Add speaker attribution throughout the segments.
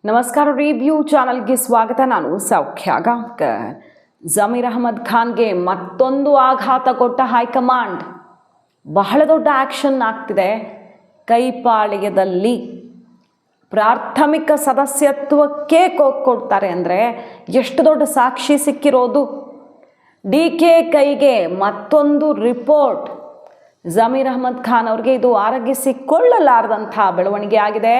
Speaker 1: ನಮಸ್ಕಾರ. ರಿವ್ಯೂ ಚಾನಲ್ಗೆ ಸ್ವಾಗತ. ನಾನು ಸೌಖ್ಯ ಗಾಂವ್ಕರ್. ಜಮೀರ್ ಅಹಮದ್ ಖಾನ್ಗೆ ಮತ್ತೊಂದು ಆಘಾತ ಕೊಟ್ಟ ಹೈಕಮಾಂಡ್. ಬಹಳ ದೊಡ್ಡ ಆ್ಯಕ್ಷನ್ ಆಗ್ತಿದೆ. ಕೈಪಾಳ್ಯದಲ್ಲಿ ಪ್ರಾಥಮಿಕ ಸದಸ್ಯತ್ವಕ್ಕೆ ಕೊಡ್ತಾರೆ ಅಂದರೆ ಎಷ್ಟು ದೊಡ್ಡ ಸಾಕ್ಷಿ ಸಿಕ್ಕಿರೋದು. DK ಕೈಗೆ ಮತ್ತೊಂದು ರಿಪೋರ್ಟ್. ಜಮೀರ್ ಅಹಮದ್ ಖಾನ್ ಅವ್ರಿಗೆ ಇದು ಆರೋಗ್ಯಿಸಿಕೊಳ್ಳಲಾರದಂಥ ಬೆಳವಣಿಗೆ ಆಗಿದೆ.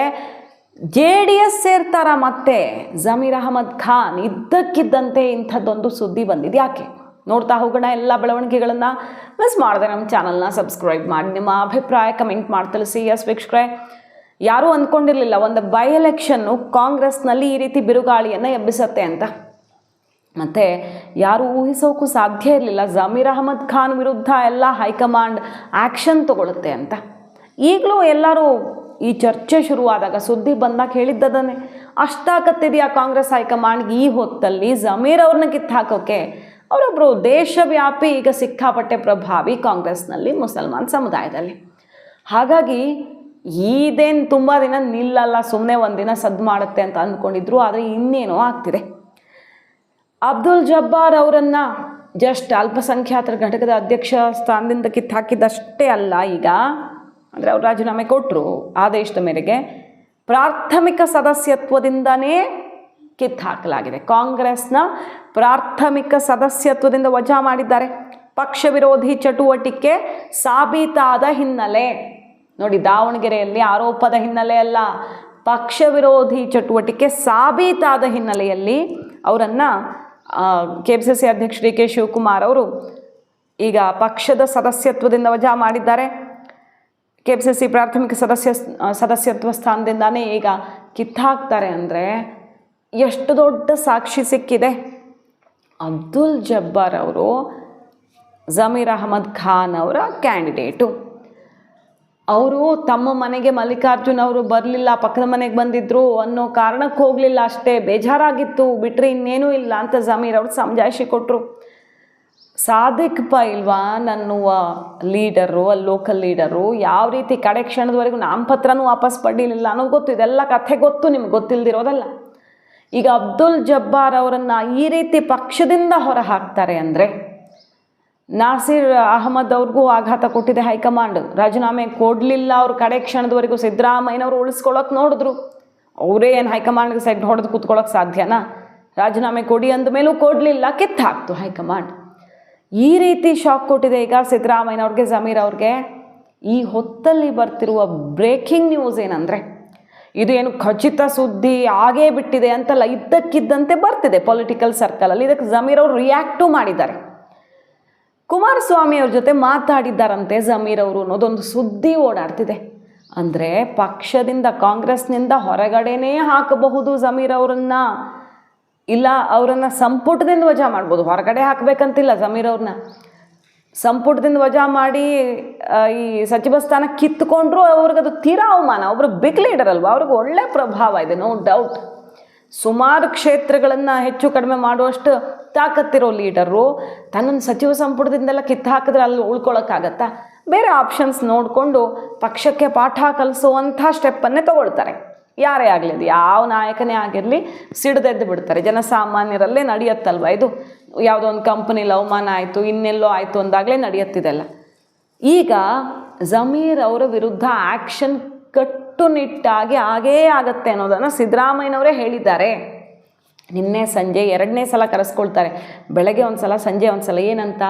Speaker 1: JDS ಸೇರ್ತಾರ ಮತ್ತೆ ಜಮೀರ್ ಅಹಮದ್ ಖಾನ್. ಇದ್ದಕ್ಕಿದ್ದಂತೆ ಇಂಥದ್ದೊಂದು ಸುದ್ದಿ ಬಂದಿದೆ. ಯಾಕೆ ನೋಡ್ತಾ ಹೋಗೋಣ ಎಲ್ಲ ಬೆಳವಣಿಗೆಗಳನ್ನು. ಮಿಸ್ ಮಾಡಿದೆ ನಮ್ಮ ಚಾನಲ್ನ ಸಬ್ಸ್ಕ್ರೈಬ್ ಮಾಡಿ, ನಿಮ್ಮ ಅಭಿಪ್ರಾಯ ಕಮೆಂಟ್ ಮಾಡಿ ತಿಳಿಸಿ. ಎಸ್ ವೀಕ್ಷಕರೇ, ಯಾರೂ ಅಂದ್ಕೊಂಡಿರಲಿಲ್ಲ ಒಂದು ಬೈ ಎಲೆಕ್ಷನ್ನು ಕಾಂಗ್ರೆಸ್ನಲ್ಲಿ ಈ ರೀತಿ ಬಿರುಗಾಳಿಯನ್ನು ಎಬ್ಬಿಸತ್ತೆ ಅಂತ. ಮತ್ತು ಯಾರು ಊಹಿಸೋಕ್ಕೂ ಸಾಧ್ಯ ಇರಲಿಲ್ಲ ಜಮೀರ್ ಅಹಮದ್ ಖಾನ್ ವಿರುದ್ಧ ಎಲ್ಲ ಹೈಕಮಾಂಡ್ ಆ್ಯಕ್ಷನ್ ತಗೊಳುತ್ತೆ ಅಂತ. ಈಗಲೂ ಎಲ್ಲರೂ ಈ ಚರ್ಚೆ ಶುರುವಾದಾಗ, ಸುದ್ದಿ ಬಂದಾಗ ಹೇಳಿದ್ದದನ್ನೇ, ಅಷ್ಟಾಗತ್ತಿದೆಯಾ ಕಾಂಗ್ರೆಸ್ ಹೈಕಮಾಂಡ್ಗೆ ಈ ಹೊತ್ತಲ್ಲಿ ಜಮೀರ್ ಅವ್ರನ್ನ ಕಿತ್ತು ಹಾಕೋಕ್ಕೆ? ಅವರೊಬ್ಬರು ದೇಶವ್ಯಾಪಿ ಈಗ ಸಿಕ್ಕಾಪಟ್ಟೆ ಪ್ರಭಾವಿ ಕಾಂಗ್ರೆಸ್ನಲ್ಲಿ ಮುಸಲ್ಮಾನ್ ಸಮುದಾಯದಲ್ಲಿ. ಹಾಗಾಗಿ ಇದೇನು ತುಂಬ ದಿನ ನಿಲ್ಲಲ್ಲ, ಸುಮ್ಮನೆ ಒಂದಿನ ಸದ್ದು ಮಾಡುತ್ತೆ ಅಂತ ಅಂದ್ಕೊಂಡಿದ್ರು. ಆದರೆ ಇನ್ನೇನೋ ಆಗ್ತಿದೆ. ಅಬ್ದುಲ್ ಜಬ್ಬಾರ್ ಅವರನ್ನು ಜಸ್ಟ್ ಅಲ್ಪಸಂಖ್ಯಾತರ ಘಟಕದ ಅಧ್ಯಕ್ಷ ಸ್ಥಾನದಿಂದ ಕಿತ್ತು ಹಾಕಿದ್ದಷ್ಟೇ ಅಲ್ಲ, ಈಗ ಅಂದರೆ ಅವ್ರು ರಾಜೀನಾಮೆ ಕೊಟ್ಟರು ಆದೇಶದ ಮೇರೆಗೆ. ಪ್ರಾಥಮಿಕ ಸದಸ್ಯತ್ವದಿಂದನೇ ಕಿತ್ತು ಹಾಕಲಾಗಿದೆ. ಕಾಂಗ್ರೆಸ್ನ ಪ್ರಾಥಮಿಕ ಸದಸ್ಯತ್ವದಿಂದ ವಜಾ ಮಾಡಿದ್ದಾರೆ. ಪಕ್ಷ ವಿರೋಧಿ ಚಟುವಟಿಕೆ ಸಾಬೀತಾದ ಹಿನ್ನೆಲೆ. ನೋಡಿ, ದಾವಣಗೆರೆಯಲ್ಲಿ ಆರೋಪದ ಹಿನ್ನೆಲೆ ಅಲ್ಲ, ಪಕ್ಷ ವಿರೋಧಿ ಚಟುವಟಿಕೆ ಸಾಬೀತಾದ ಹಿನ್ನೆಲೆಯಲ್ಲಿ ಅವರನ್ನು KPCC ಅಧ್ಯಕ್ಷ DK ಶಿವಕುಮಾರ್ ಅವರು ಈಗ ಪಕ್ಷದ ಸದಸ್ಯತ್ವದಿಂದ ವಜಾ ಮಾಡಿದ್ದಾರೆ. KPCC ಪ್ರಾಥಮಿಕ ಸದಸ್ಯತ್ವ ಸ್ಥಾನದಿಂದಾನೇ ಈಗ ಕಿತ್ತಾಕ್ತಾರೆ ಅಂದರೆ ಎಷ್ಟು ದೊಡ್ಡ ಸಾಕ್ಷಿ ಸಿಕ್ಕಿದೆ. ಅಬ್ದುಲ್ ಜಬ್ಬಾರ್ ಅವರು ಜಮೀರ್ ಅಹಮದ್ ಖಾನ್ ಅವರ ಕ್ಯಾಂಡಿಡೇಟು. ಅವರು ತಮ್ಮ ಮನೆಗೆ ಮಲ್ಲಿಕಾರ್ಜುನ್ ಅವರು ಬರಲಿಲ್ಲ, ಪಕ್ಕದ ಮನೆಗೆ ಬಂದಿದ್ದರು ಅನ್ನೋ ಕಾರಣಕ್ಕೆ ಹೋಗಲಿಲ್ಲ ಅಷ್ಟೇ, ಬೇಜಾರಾಗಿತ್ತು, ಬಿಟ್ಟರೆ ಇನ್ನೇನೂ ಇಲ್ಲ ಅಂತ ಜಮೀರ್ ಅವರು ಸಮಜಾಯಿಷಿ ಕೊಟ್ಟರು. ಸಾದಿಕ್ ಪೈಲ್ವಾನ್ ಅನ್ನುವ ಲೀಡರು, ಲೋಕಲ್ ಲೀಡರು ಯಾವ ರೀತಿ ಕಡೆ ಕ್ಷಣದವರೆಗೂ ನಾಮಪತ್ರನೂ ವಾಪಸ್ ಪಡೀಲಿಲ್ಲ ಅನ್ನೋದು ಗೊತ್ತು. ಇದೆಲ್ಲ ಕಥೆ ಗೊತ್ತು, ನಿಮ್ಗೆ ಗೊತ್ತಿಲ್ಲದಿರೋದಲ್ಲ. ಈಗ ಅಬ್ದುಲ್ ಜಬ್ಬಾರ್ ಅವರನ್ನು ಈ ರೀತಿ ಪಕ್ಷದಿಂದ ಹೊರ ಹಾಕ್ತಾರೆ ಅಂದರೆ ನಾಸೀರ್ ಅಹಮದ್ ಅವ್ರಿಗೂ ಆಘಾತ ಕೊಟ್ಟಿದೆ ಹೈಕಮಾಂಡ್. ರಾಜೀನಾಮೆ ಕೊಡಲಿಲ್ಲ ಅವರು ಕಡೆ ಕ್ಷಣದವರೆಗೂ. ಸಿದ್ದರಾಮಯ್ಯನವರು ಉಳಿಸ್ಕೊಳ್ಳೋಕೆ ನೋಡಿದ್ರು. ಅವರೇ ಏನು ಹೈಕಮಾಂಡ್ಗೆ ಸೈಡ್ ಹೊಡೆದು ಕೂತ್ಕೊಳ್ಳೋಕೆ ಸಾಧ್ಯನಾ? ರಾಜೀನಾಮೆ ಕೊಡಿ ಅಂದ ಮೇಲೂ ಕೊಡಲಿಲ್ಲ, ಕಿತ್ತು ಹಾಕ್ತು ಹೈಕಮಾಂಡ್. ಈ ರೀತಿ ಶಾಕ್ ಕೊಟ್ಟಿದೆ ಈಗ ಸಿದ್ದರಾಮಯ್ಯನವ್ರಿಗೆ, ಜಮೀರ್ ಅವ್ರಿಗೆ. ಈ ಹೊತ್ತಲ್ಲಿ ಬರ್ತಿರುವ ಬ್ರೇಕಿಂಗ್ ನ್ಯೂಸ್ ಏನಂದರೆ, ಇದು ಏನು ಖಚಿತ ಸುದ್ದಿ ಆಗೇ ಬಿಟ್ಟಿದೆ ಅಂತಲ್ಲ, ಇದ್ದಕ್ಕಿದ್ದಂತೆ ಬರ್ತಿದೆ ಪೊಲಿಟಿಕಲ್ ಸರ್ಕಲಲ್ಲಿ. ಇದಕ್ಕೆ ಜಮೀರ್ ಅವರು ರಿಯಾಕ್ಟು ಮಾಡಿದ್ದಾರೆ. ಕುಮಾರಸ್ವಾಮಿ ಅವ್ರ ಜೊತೆ ಮಾತಾಡಿದ್ದಾರಂತೆ ಜಮೀರ್ ಅವರು ಅನ್ನೋದೊಂದು ಸುದ್ದಿ ಓಡಾಡ್ತಿದೆ. ಅಂದರೆ ಪಕ್ಷದಿಂದ, ಕಾಂಗ್ರೆಸ್ನಿಂದ ಹೊರಗಡೆನೇ ಹಾಕಬಹುದು ಜಮೀರ್ ಅವರನ್ನು, ಇಲ್ಲ ಅವರನ್ನು ಸಂಪುಟದಿಂದ ವಜಾ ಮಾಡ್ಬೋದು. ಹೊರಗಡೆ ಹಾಕಬೇಕಂತಿಲ್ಲ ಜಮೀರ್ ಅವ್ರನ್ನ. ಸಂಪುಟದಿಂದ ವಜಾ ಮಾಡಿ ಈ ಸಚಿವ ಸ್ಥಾನ ಕಿತ್ತುಕೊಂಡ್ರು ಅವ್ರಿಗದು ತೀರಾ ಅವಮಾನ. ಒಬ್ಬರು ಬಿಗ್ ಲೀಡರ್ ಅಲ್ವಾ, ಅವ್ರಿಗೆ ಒಳ್ಳೆ ಪ್ರಭಾವ ಇದೆ, ನೋ ಡೌಟ್. ಸುಮಾರು ಕ್ಷೇತ್ರಗಳನ್ನು ಹೆಚ್ಚು ಕಡಿಮೆ ಮಾಡುವಷ್ಟು ತಾಕತ್ತಿರೋ ಲೀಡರು ತನ್ನನ್ನು ಸಚಿವ ಸಂಪುಟದಿಂದೆಲ್ಲ ಕಿತ್ತು ಹಾಕಿದ್ರೆ ಅಲ್ಲಿ ಉಳ್ಕೊಳ್ಳೋಕ್ಕಾಗತ್ತಾ? ಬೇರೆ ಆಪ್ಷನ್ಸ್ ನೋಡಿಕೊಂಡು ಪಕ್ಷಕ್ಕೆ ಪಾಠ ಕಲಿಸುವಂಥ ಸ್ಟೆಪ್ಪನ್ನೇ ತಗೊಳ್ತಾರೆ. ಯಾರೇ ಆಗಲಿ, ಅದು ಯಾವ ನಾಯಕನೇ ಆಗಿರಲಿ, ಸಿಡಿದೆದ್ದು ಬಿಡ್ತಾರೆ. ಜನಸಾಮಾನ್ಯರಲ್ಲೇ ನಡೆಯುತ್ತಲ್ವ ಇದು. ಯಾವುದೋ ಒಂದು ಕಂಪ್ನಿಲಿ ಅವಮಾನ ಆಯಿತು, ಇನ್ನೆಲ್ಲೋ ಆಯಿತು ಅಂದಾಗಲೇ ನಡೆಯುತ್ತಿದೆಲ್ಲ. ಈಗ ಜಮೀರ್ ಅವರ ವಿರುದ್ಧ ಆ್ಯಕ್ಷನ್ ಕಟ್ಟುನಿಟ್ಟಾಗಿ ಆಗೇ ಆಗತ್ತೆ ಅನ್ನೋದನ್ನು ಸಿದ್ದರಾಮಯ್ಯನವರೇ ಹೇಳಿದ್ದಾರೆ. ನಿನ್ನೆ ಸಂಜೆ 2ನೇ ಸಲ ಕರೆಸ್ಕೊಳ್ತಾರೆ. ಬೆಳಗ್ಗೆ ಒಂದು ಸಲ, ಸಂಜೆ ಒಂದು ಸಲ. ಏನಂತ?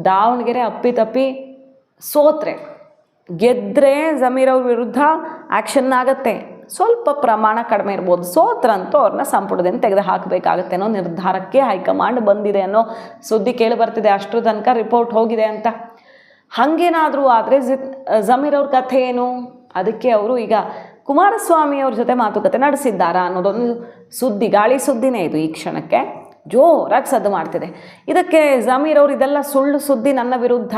Speaker 1: ದಾವಣಗೆರೆ ಅಪ್ಪಿತಪ್ಪಿ ಸೋತ್ರೆ, ಗೆದ್ದರೆ ಜಮೀರ್ ಅವ್ರ ವಿರುದ್ಧ ಆ್ಯಕ್ಷನ್ ಆಗತ್ತೆ. ಸ್ವಲ್ಪ ಪ್ರಮಾಣ ಕಡಿಮೆ ಇರ್ಬೋದು. ಸೋತ್ರಂತೂ ಅವ್ರನ್ನ ಸಂಪುಟದಿಂದ ತೆಗೆದು ಹಾಕಬೇಕಾಗತ್ತೆ ಅನ್ನೋ ನಿರ್ಧಾರಕ್ಕೆ ಹೈಕಮಾಂಡ್ ಬಂದಿದೆ ಅನ್ನೋ ಸುದ್ದಿ ಕೇಳಿ ಬರ್ತಿದೆ. ಅಷ್ಟರ ತನಕ ರಿಪೋರ್ಟ್ ಹೋಗಿದೆ ಅಂತ. ಹಾಗೇನಾದರೂ ಆದರೆ ಜಮೀರ್ ಅವ್ರ ಕಥೆ ಏನು? ಅದಕ್ಕೆ ಅವರು ಈಗ ಕುಮಾರಸ್ವಾಮಿ ಅವ್ರ ಜೊತೆ ಮಾತುಕತೆ ನಡೆಸಿದ್ದಾರಾ ಅನ್ನೋದೊಂದು ಸುದ್ದಿ, ಗಾಳಿ ಸುದ್ದಿನೇ ಇದು. ಈ ಕ್ಷಣಕ್ಕೆ ಜೋರಾಗಿ ಸದ್ದು ಮಾಡ್ತಿದೆ. ಇದಕ್ಕೆ ಜಮೀರ್ ಅವರು ಇದೆಲ್ಲ ಸುಳ್ಳು ಸುದ್ದಿ, ನನ್ನ ವಿರುದ್ಧ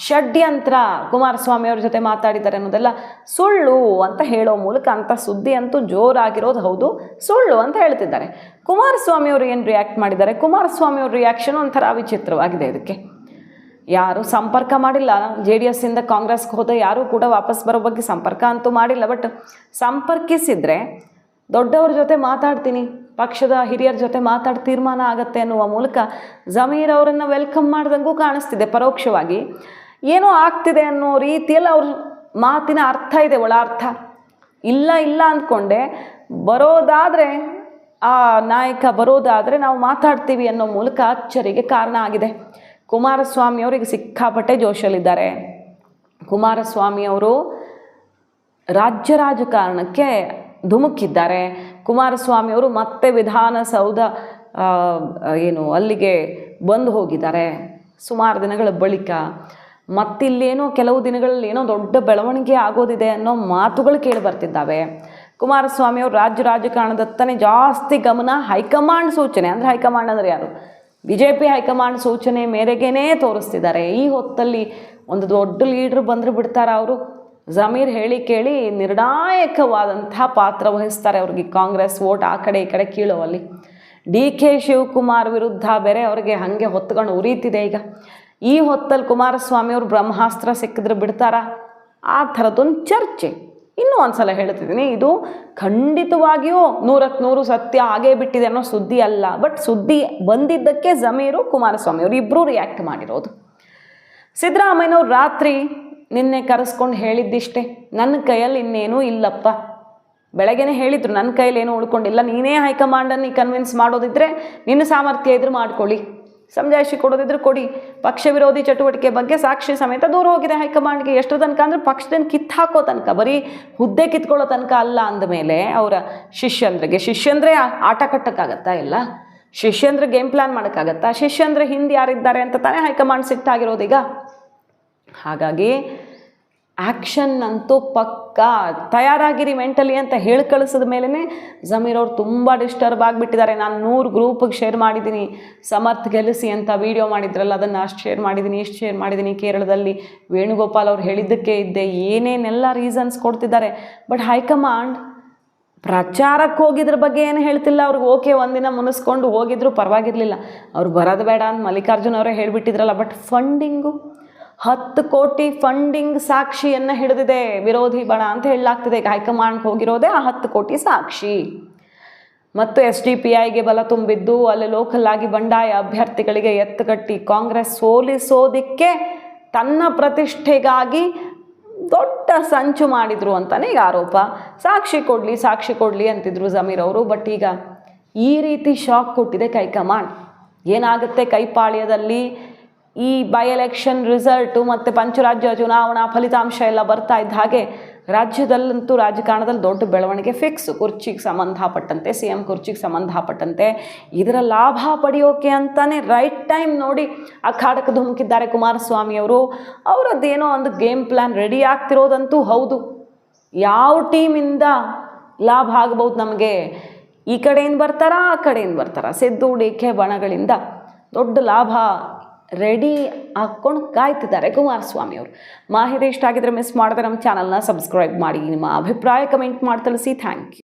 Speaker 1: ಷಡ್ಯಂತ್ರ, ಕುಮಾರಸ್ವಾಮಿ ಅವ್ರ ಜೊತೆ ಮಾತಾಡಿದ್ದಾರೆ ಅನ್ನೋದೆಲ್ಲ ಸುಳ್ಳು ಅಂತ ಹೇಳೋ ಮೂಲಕ ಅಂಥ ಸುದ್ದಿ ಅಂತೂ ಜೋರಾಗಿರೋದು ಹೌದು, ಸುಳ್ಳು ಅಂತ ಹೇಳ್ತಿದ್ದಾರೆ. ಕುಮಾರಸ್ವಾಮಿ ಅವರು ಏನು ರಿಯಾಕ್ಟ್ ಮಾಡಿದ್ದಾರೆ? ಕುಮಾರಸ್ವಾಮಿ ಅವ್ರ ರಿಯಾಕ್ಷನ್ ಒಂಥರ ವಿಚಿತ್ರವಾಗಿದೆ. ಇದಕ್ಕೆ ಯಾರೂ ಸಂಪರ್ಕ ಮಾಡಿಲ್ಲ. JDS ಇಂದ ಕಾಂಗ್ರೆಸ್ಗೆ ಹೋದ ಯಾರೂ ಕೂಡ ವಾಪಸ್ ಬರೋ ಬಗ್ಗೆ ಸಂಪರ್ಕ ಅಂತೂ ಮಾಡಿಲ್ಲ. ಬಟ್ ಸಂಪರ್ಕಿಸಿದರೆ ದೊಡ್ಡವ್ರ ಜೊತೆ ಮಾತಾಡ್ತೀನಿ, ಪಕ್ಷದ ಹಿರಿಯರ ಜೊತೆ ಮಾತಾಡಿ ತೀರ್ಮಾನ ಆಗತ್ತೆ ಅನ್ನುವ ಮೂಲಕ ಜಮೀರ್ ಅವರನ್ನು ವೆಲ್ಕಮ್ ಮಾಡ್ದಂಗೂ ಕಾಣಿಸ್ತಿದೆ. ಪರೋಕ್ಷವಾಗಿ ಏನೋ ಆಗ್ತಿದೆ ಅನ್ನೋ ರೀತಿಯಲ್ಲಿ ಅವ್ರ ಮಾತಿನ ಅರ್ಥ ಇದೆ, ಒಳ ಅರ್ಥ. ಇಲ್ಲ ಅಂದ್ಕೊಂಡೆ ಬರೋದಾದರೆ, ಆ ನಾಯಕ ಬರೋದಾದರೆ ನಾವು ಮಾತಾಡ್ತೀವಿ ಅನ್ನೋ ಮೂಲಕ ಅಚ್ಚರಿಗೆ ಕಾರಣ ಆಗಿದೆ. ಕುಮಾರಸ್ವಾಮಿ ಅವರಿಗೆ ಸಿಕ್ಕಾಪಟ್ಟೆ ಜೋಶಲ್ಲಿದ್ದಾರೆ. ಕುಮಾರಸ್ವಾಮಿ ಅವರು ರಾಜ್ಯ ರಾಜಕಾರಣಕ್ಕೆ ಧುಮುಕಿದ್ದಾರೆ. ಕುಮಾರಸ್ವಾಮಿ ಅವರು ಮತ್ತೆ ವಿಧಾನಸೌಧ ಅಲ್ಲಿಗೆ ಬಂದು ಹೋಗಿದ್ದಾರೆ ಸುಮಾರು ದಿನಗಳ ಬಳಿಕ. ಮತ್ತಿಲ್ಲೇನೋ ಕೆಲವು ದಿನಗಳಲ್ಲಿ ಏನೋ ದೊಡ್ಡ ಬೆಳವಣಿಗೆ ಆಗೋದಿದೆ ಅನ್ನೋ ಮಾತುಗಳು ಕೇಳಿ ಬರ್ತಿದ್ದಾವೆ. ಕುಮಾರಸ್ವಾಮಿ ಅವರು ರಾಜ್ಯ ರಾಜಕಾರಣದತ್ತನೇ ಜಾಸ್ತಿ ಗಮನ ಹೈಕಮಾಂಡ್ ಸೂಚನೆ, ಅಂದರೆ ಹೈಕಮಾಂಡ್ ಅಂದರೆ ಯಾರು, BJP ಹೈಕಮಾಂಡ್ ಸೂಚನೆ ಮೇರೆಗೇ ತೋರಿಸ್ತಿದ್ದಾರೆ. ಈ ಹೊತ್ತಲ್ಲಿ ಒಂದು ದೊಡ್ಡ ಲೀಡ್ರ್ ಬಂದರೆ ಬಿಡ್ತಾರ ಅವರು? ಜಮೀರ್ ಹೇಳಿ ಕೇಳಿ ನಿರ್ಣಾಯಕವಾದಂಥ ಪಾತ್ರ ವಹಿಸ್ತಾರೆ. ಅವ್ರಿಗೆ ಕಾಂಗ್ರೆಸ್ ವೋಟ್ ಆ ಕಡೆ ಈ ಕಡೆ ಕೀಳುವಲ್ಲಿ. DK ಶಿವಕುಮಾರ್ ವಿರುದ್ಧ ಬೇರೆ ಅವ್ರಿಗೆ ಹಾಗೆ ಹೊತ್ಕೊಂಡು ಉರಿತಿದೆ ಈಗ. ಈ ಹೊತ್ತಲ್ಲಿ ಕುಮಾರಸ್ವಾಮಿ ಅವರು ಬ್ರಹ್ಮಾಸ್ತ್ರ ಸಿಕ್ಕಿದ್ರೆ ಬಿಡ್ತಾರಾ? ಆ ಥರದ್ದೊಂದು ಚರ್ಚೆ. ಇನ್ನೂ ಒಂದು ಸಲ ಹೇಳ್ತಿದ್ದೀನಿ, ಇದು ಖಂಡಿತವಾಗಿಯೂ 100% ಸತ್ಯ ಆಗೇ ಬಿಟ್ಟಿದೆ ಅನ್ನೋ ಸುದ್ದಿ ಅಲ್ಲ. ಬಟ್ ಸುದ್ದಿ ಬಂದಿದ್ದಕ್ಕೆ ಜಮೀರು ಕುಮಾರಸ್ವಾಮಿ ಅವರು ಇಬ್ಬರೂ ರಿಯಾಕ್ಟ್ ಮಾಡಿರೋದು. ಸಿದ್ದರಾಮಯ್ಯನವ್ರು ರಾತ್ರಿ ನಿನ್ನೆ ಕರೆಸ್ಕೊಂಡು ಹೇಳಿದ್ದಿಷ್ಟೇ, ನನ್ನ ಕೈಯಲ್ಲಿ ಇನ್ನೇನೂ ಇಲ್ಲಪ್ಪ. ಬೆಳಗ್ಗೆನೇ ಹೇಳಿದರು, ನನ್ನ ಕೈಯಲ್ಲಿ ಏನೂ ಉಳ್ಕೊಂಡಿಲ್ಲ, ನೀನೇ ಹೈಕಮಾಂಡನ್ನು ಕನ್ವಿನ್ಸ್ ಮಾಡೋದಿದ್ರೆ ನಿನ್ನ ಸಾಮರ್ಥ್ಯ ಇದ್ರೆ ಮಾಡ್ಕೊಳ್ಳಿ, ಸಮಜಾಯಿಷಿ ಕೊಡೋದಿದ್ರೆ ಕೊಡಿ. ಪಕ್ಷ ವಿರೋಧಿ ಚಟುವಟಿಕೆ ಬಗ್ಗೆ ಸಾಕ್ಷಿ ಸಮೇತ ದೂರ ಹೋಗಿದೆ ಹೈಕಮಾಂಡ್ಗೆ. ಎಷ್ಟು ತನಕ ಅಂದರೆ ಪಕ್ಷದಿಂದ ಕಿತ್ತಾಕೋ ತನಕ, ಬರೀ ಹುದ್ದೆ ಕಿತ್ಕೊಳ್ಳೋ ತನಕ ಅಲ್ಲ. ಅಂದಮೇಲೆ ಅವರ ಶಿಷ್ಯಂದ್ರೆ ಆಟ ಕಟ್ಟೋಕ್ಕಾಗತ್ತಾ? ಇಲ್ಲ, ಶಿಷ್ಯಂದ್ರೆ ಗೇಮ್ ಪ್ಲ್ಯಾನ್ ಮಾಡೋಕ್ಕಾಗತ್ತಾ? ಶಿಷ್ಯಂದ್ರೆ ಹಿಂದೆ ಯಾರಿದ್ದಾರೆ ಅಂತ ತಾನೇ ಹೈಕಮಾಂಡ್ ಸಿಟ್ಟಾಗಿರೋದೀಗ. ಹಾಗಾಗಿ ಆ್ಯಕ್ಷನ್ ಅಂತೂ ಪಕ್ಕಾ ತಯಾರಾಗಿರಿ ಮೆಂಟಲಿ ಅಂತ ಹೇಳಿ ಕಳಿಸಿದ ಮೇಲೇ ಜಮೀರ್ ಅವ್ರು ತುಂಬ ಡಿಸ್ಟರ್ಬ್ ಆಗಿಬಿಟ್ಟಿದ್ದಾರೆ. ನಾನು 100 ಗ್ರೂಪಿಗೆ ಶೇರ್ ಮಾಡಿದ್ದೀನಿ, ಸಮರ್ಥ್ ಗೆಲ್ಲಿಸಿ ಅಂತ ವಿಡಿಯೋ ಮಾಡಿದ್ರಲ್ಲ, ಅದನ್ನು ಅಷ್ಟು ಶೇರ್ ಮಾಡಿದ್ದೀನಿ, ಇಷ್ಟು ಶೇರ್ ಮಾಡಿದ್ದೀನಿ. ಕೇರಳದಲ್ಲಿ ವೇಣುಗೋಪಾಲ್ ಅವ್ರು ಹೇಳಿದ್ದಕ್ಕೆ ಇದ್ದೆ, ಏನೇನೆಲ್ಲ ರೀಸನ್ಸ್ ಕೊಡ್ತಿದ್ದಾರೆ. ಬಟ್ ಹೈಕಮಾಂಡ್ ಪ್ರಚಾರಕ್ಕೆ ಹೋಗಿದ್ರ ಬಗ್ಗೆ ಏನು ಹೇಳ್ತಿಲ್ಲ. ಅವ್ರಿಗೆ ಓಕೆ ಒಂದಿನ ಮುನಿಸ್ಕೊಂಡು ಹೋಗಿದ್ರು ಪರವಾಗಿರಲಿಲ್ಲ, ಅವ್ರು ಬರೋದು ಬೇಡ ಅಂತ ಮಲ್ಲಿಕಾರ್ಜುನ್ ಅವರೇ ಹೇಳಿಬಿಟ್ಟಿದ್ರಲ್ಲ. ಬಟ್ ಫಂಡಿಂಗು 10 ಕೋಟಿ ಫಂಡಿಂಗ್ ಸಾಕ್ಷಿಯನ್ನು ಹಿಡಿದಿದೆ ವಿರೋಧಿ ಬಣ ಅಂತ ಹೇಳಲಾಗ್ತಿದೆ. ಈಗ ಹೈಕಮಾಂಡ್ಗೆ ಹೋಗಿರೋದೇ ಆ 10 ಕೋಟಿ ಸಾಕ್ಷಿ. ಮತ್ತು SDPIಗೆ ಬಲ ತುಂಬಿದ್ದು, ಅಲ್ಲಿ ಲೋಕಲ್ ಆಗಿ ಬಂಡಾಯ ಅಭ್ಯರ್ಥಿಗಳಿಗೆ ಎತ್ತುಗಟ್ಟಿ ಕಾಂಗ್ರೆಸ್ ಸೋಲಿಸೋದಕ್ಕೆ ತನ್ನ ಪ್ರತಿಷ್ಠೆಗಾಗಿ ದೊಡ್ಡ ಸಂಚು ಮಾಡಿದರು ಅಂತಲೇ ಈಗ ಆರೋಪ. ಸಾಕ್ಷಿ ಕೊಡಲಿ ಅಂತಿದ್ರು ಜಮೀರ್ ಅವರು. ಬಟ್ ಈಗ ಈ ರೀತಿ ಶಾಕ್ ಕೊಟ್ಟಿದೆ ಹೈಕಮಾಂಡ್. ಏನಾಗುತ್ತೆ ಕೈಪಾಳ್ಯದಲ್ಲಿ ಈ ಬೈ ಎಲೆಕ್ಷನ್ ರಿಸಲ್ಟು ಮತ್ತು ಪಂಚರಾಜ್ಯ ಚುನಾವಣಾ ಫಲಿತಾಂಶ ಎಲ್ಲ ಬರ್ತಾ ಇದ್ದ ಹಾಗೆ ರಾಜ್ಯದಲ್ಲಂತೂ ರಾಜಕಾರಣದಲ್ಲಿ ದೊಡ್ಡ ಬೆಳವಣಿಗೆ ಫಿಕ್ಸ್. ಕುರ್ಚಿಗೆ ಸಂಬಂಧಪಟ್ಟಂತೆ, CM ಕುರ್ಚಿಗೆ ಸಂಬಂಧಪಟ್ಟಂತೆ ಇದರ ಲಾಭ ಪಡೆಯೋಕೆ ಅಂತಲೇ ರೈಟ್ ಟೈಮ್ ನೋಡಿ ಅಖಾಡಕ್ಕೆ ಧುಮುಕಿದ್ದಾರೆ ಕುಮಾರಸ್ವಾಮಿ ಅವರು. ಅವರದ್ದೇನೋ ಒಂದು ಗೇಮ್ ಪ್ಲ್ಯಾನ್ ರೆಡಿ ಆಗ್ತಿರೋದಂತೂ ಹೌದು. ಯಾವ ಟೀಮಿಂದ ಲಾಭ ಆಗ್ಬೋದು ನಮಗೆ, ಈ ಕಡೆಯಿಂದ ಬರ್ತಾರಾ ಆ ಕಡೆಯಿಂದ ಬರ್ತಾರಾ, ಸಿದ್ದು DK ಬಣಗಳಿಂದ ದೊಡ್ಡ ಲಾಭ ರೆಡಿ ಹಾಕ್ಕೊಂಡು ಕಾಯ್ತಿದ್ದಾರೆ ಕುಮಾರಸ್ವಾಮಿ ಅವರು. ಮಾಹಿತಿ ಇಷ್ಟ ಆಗಿದ್ರೆ ಮಿಸ್ ಮಾಡಿದ್ರೆ ನಮ್ಮ ಚಾನಲ್ನ ಸಬ್ಸ್ಕ್ರೈಬ್ ಮಾಡಿ. ನಿಮ್ಮ ಅಭಿಪ್ರಾಯ ಕಮೆಂಟ್ ಮಾಡಿ ತಿಳಿಸಿ. Thank you.